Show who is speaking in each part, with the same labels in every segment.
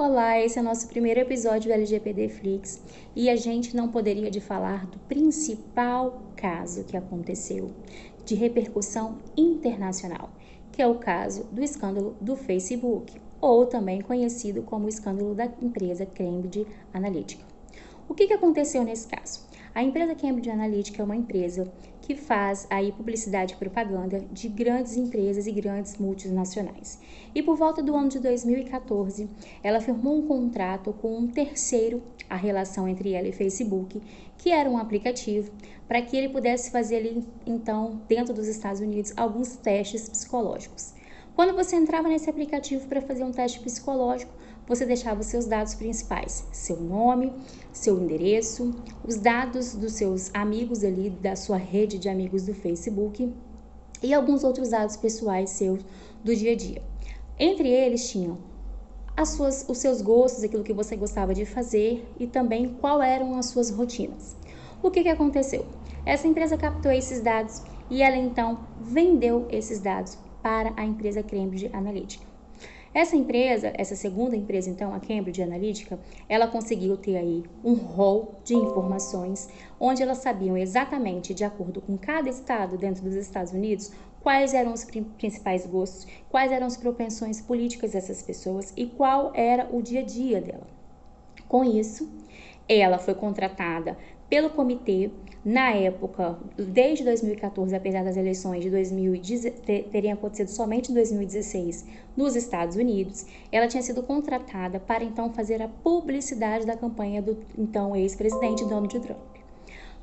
Speaker 1: Olá, esse é o nosso primeiro episódio do LGPD Flix e a gente não poderia de falar do principal caso que aconteceu de repercussão internacional, que é o caso do escândalo do Facebook, ou também conhecido como o escândalo da empresa Cambridge Analytica. O que aconteceu nesse caso? A empresa Cambridge Analytica é uma empresa que faz aí publicidade e propaganda de grandes empresas e grandes multinacionais. E por volta do ano de 2014, ela firmou um contrato com um terceiro, a relação entre ela e Facebook, que era um aplicativo, para que ele pudesse fazer ali, então, dentro dos Estados Unidos, alguns testes psicológicos. Quando você entrava nesse aplicativo para fazer um teste psicológico, você deixava os seus dados principais, seu nome, seu endereço, os dados dos seus amigos ali, da sua rede de amigos do Facebook e alguns outros dados pessoais seus do dia a dia. Entre eles tinham os seus gostos, aquilo que você gostava de fazer e também qual eram as suas rotinas. O que aconteceu? Essa empresa captou esses dados e ela então vendeu esses dados para a empresa Cambridge Analytica. Essa empresa, essa segunda empresa então, a Cambridge Analytica, ela conseguiu ter aí um rol de informações onde elas sabiam exatamente, de acordo com cada estado dentro dos Estados Unidos, quais eram os principais gostos, quais eram as propensões políticas dessas pessoas e qual era o dia a dia dela. Com isso, ela foi contratada pelo comitê, na época, desde 2014, apesar das eleições de 2010 terem acontecido somente em 2016 nos Estados Unidos, ela tinha sido contratada para então fazer a publicidade da campanha do então ex-presidente Donald Trump.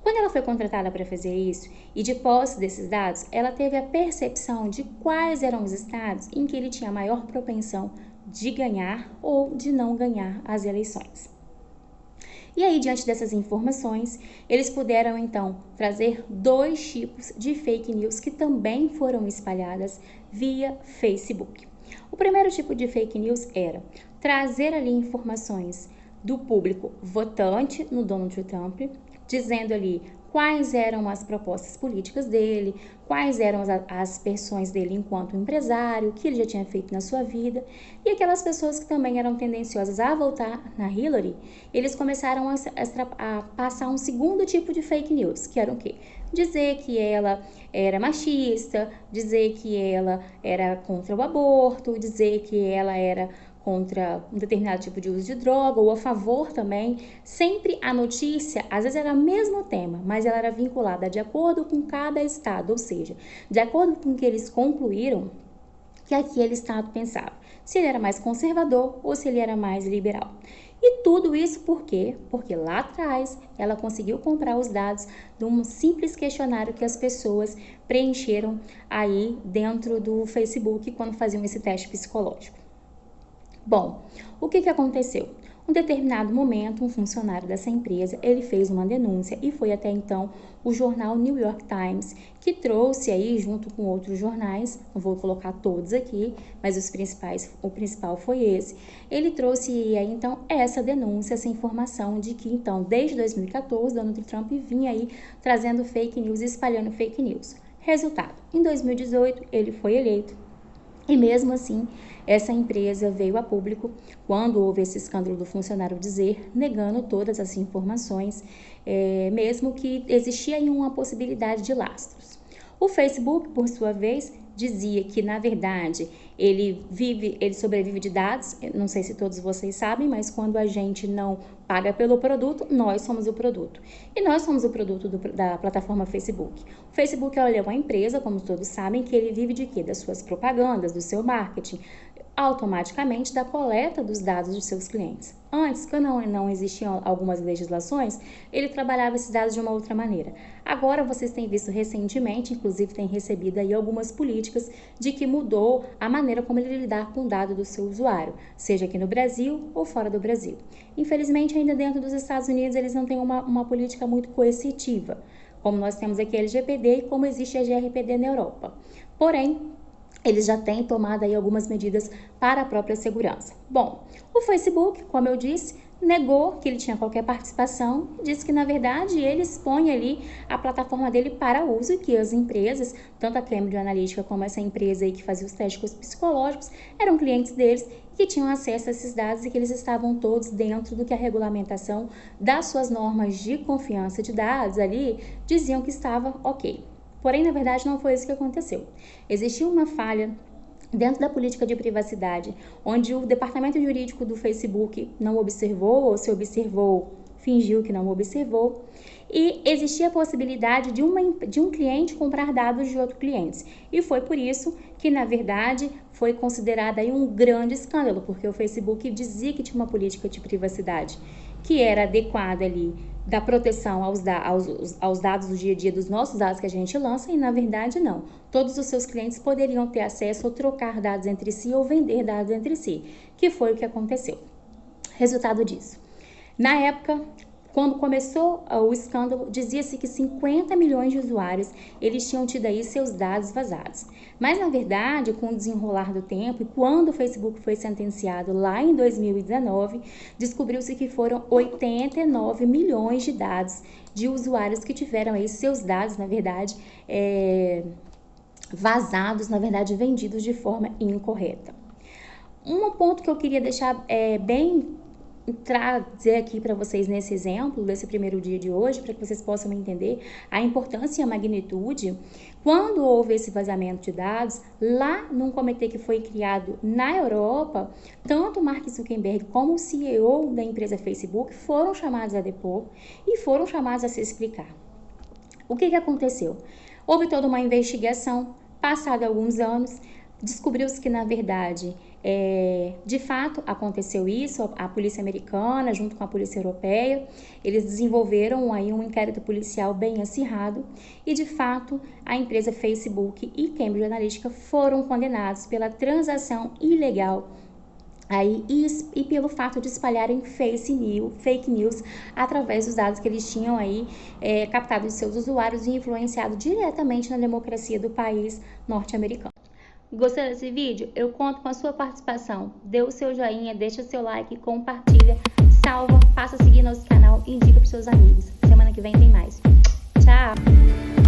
Speaker 1: Quando ela foi contratada para fazer isso e de posse desses dados, ela teve a percepção de quais eram os estados em que ele tinha maior propensão de ganhar ou de não ganhar as eleições. E aí, diante dessas informações, eles puderam então trazer dois tipos de fake news que também foram espalhadas via Facebook. O primeiro tipo de fake news era trazer ali informações do público votante no Donald Trump, dizendo ali quais eram as propostas políticas dele, quais eram as aspersões dele enquanto empresário, o que ele já tinha feito na sua vida, e aquelas pessoas que também eram tendenciosas a votar na Hillary, eles começaram a passar um segundo tipo de fake news, que era o quê? Dizer que ela era machista, dizer que ela era contra o aborto, dizer que ela era contra um determinado tipo de uso de droga ou a favor também. Sempre a notícia, às vezes era o mesmo tema, mas ela era vinculada de acordo com cada estado, ou seja, de acordo com o que eles concluíram que aquele estado pensava, se ele era mais conservador ou se ele era mais liberal. E tudo isso por quê? Porque lá atrás ela conseguiu comprar os dados de um simples questionário que as pessoas preencheram aí dentro do Facebook quando faziam esse teste psicológico. Bom, o que aconteceu? Em um determinado momento, um funcionário dessa empresa, ele fez uma denúncia e foi até então o jornal New York Times, que trouxe aí, junto com outros jornais, não vou colocar todos aqui, mas o principal foi esse. Ele trouxe aí então essa denúncia, essa informação de que então, desde 2014, Donald Trump vinha aí trazendo fake news, espalhando fake news. Resultado, em 2018 ele foi eleito. E mesmo assim, essa empresa veio a público, quando houve esse escândalo do funcionário dizer, negando todas as informações, mesmo que existia aí uma possibilidade de lastros. O Facebook, por sua vez, dizia que, na verdade, ele sobrevive de dados. Não sei se todos vocês sabem, mas quando a gente não paga pelo produto, nós somos o produto. E nós somos o produto da plataforma Facebook. O Facebook é uma empresa, como todos sabem, que ele vive de quê? Das suas propagandas, do seu marketing, automaticamente da coleta dos dados dos seus clientes. Antes, quando não existiam algumas legislações, ele trabalhava esses dados de uma outra maneira. Agora, vocês têm visto recentemente, inclusive têm recebido aí algumas políticas de que mudou a maneira como ele lidar com o dado do seu usuário, seja aqui no Brasil ou fora do Brasil. Infelizmente, ainda dentro dos Estados Unidos, eles não têm uma política muito coercitiva, como nós temos aqui a LGPD e como existe a GRPD na Europa. Porém, eles já têm tomado aí algumas medidas para a própria segurança. Bom, o Facebook, como eu disse, negou que ele tinha qualquer participação, disse que, na verdade, ele expõe ali a plataforma dele para uso e que as empresas, tanto a Cambridge Analytica como essa empresa aí que fazia os testes psicológicos, eram clientes deles que tinham acesso a esses dados e que eles estavam todos dentro do que a regulamentação das suas normas de confiança de dados ali diziam que estava ok. Porém, na verdade, não foi isso que aconteceu. Existiu uma falha dentro da política de privacidade, onde o departamento jurídico do Facebook não observou, ou se observou, fingiu que não observou, e existia a possibilidade de um cliente comprar dados de outro cliente. E foi por isso que, na verdade, foi considerado aí um grande escândalo, porque o Facebook dizia que tinha uma política de privacidade que era adequada ali, da proteção aos dados do dia a dia, dos nossos dados que a gente lança, e na verdade não. Todos os seus clientes poderiam ter acesso ou trocar dados entre si ou vender dados entre si, que foi o que aconteceu. Resultado disso. Na época, quando começou o escândalo, dizia-se que 50 milhões de usuários eles tinham tido aí seus dados vazados. Mas, na verdade, com o desenrolar do tempo e quando o Facebook foi sentenciado lá em 2019, descobriu-se que foram 89 milhões de dados de usuários que tiveram aí seus dados, na verdade, vazados, na verdade, vendidos de forma incorreta. Um ponto que eu queria deixar bem trazer aqui para vocês nesse exemplo desse primeiro dia de hoje, para que vocês possam entender a importância e a magnitude. Quando houve esse vazamento de dados, lá num comitê que foi criado na Europa, tanto Mark Zuckerberg como o CEO da empresa Facebook foram chamados a depor e foram chamados a se explicar. O que aconteceu? Houve toda uma investigação, passado alguns anos, descobriu-se que, na verdade, de fato aconteceu isso. A polícia americana, junto com a polícia europeia, eles desenvolveram aí um inquérito policial bem acirrado e, de fato, a empresa Facebook e Cambridge Analytica foram condenados pela transação ilegal aí, e pelo fato de espalharem fake news através dos dados que eles tinham aí captado de seus usuários e influenciado diretamente na democracia do país norte-americano. Gostou desse vídeo? Eu conto com a sua participação. Dê o seu joinha, deixa o seu like, compartilha, salva, passa a seguir nosso canal e indica para os seus amigos. Semana que vem tem mais. Tchau!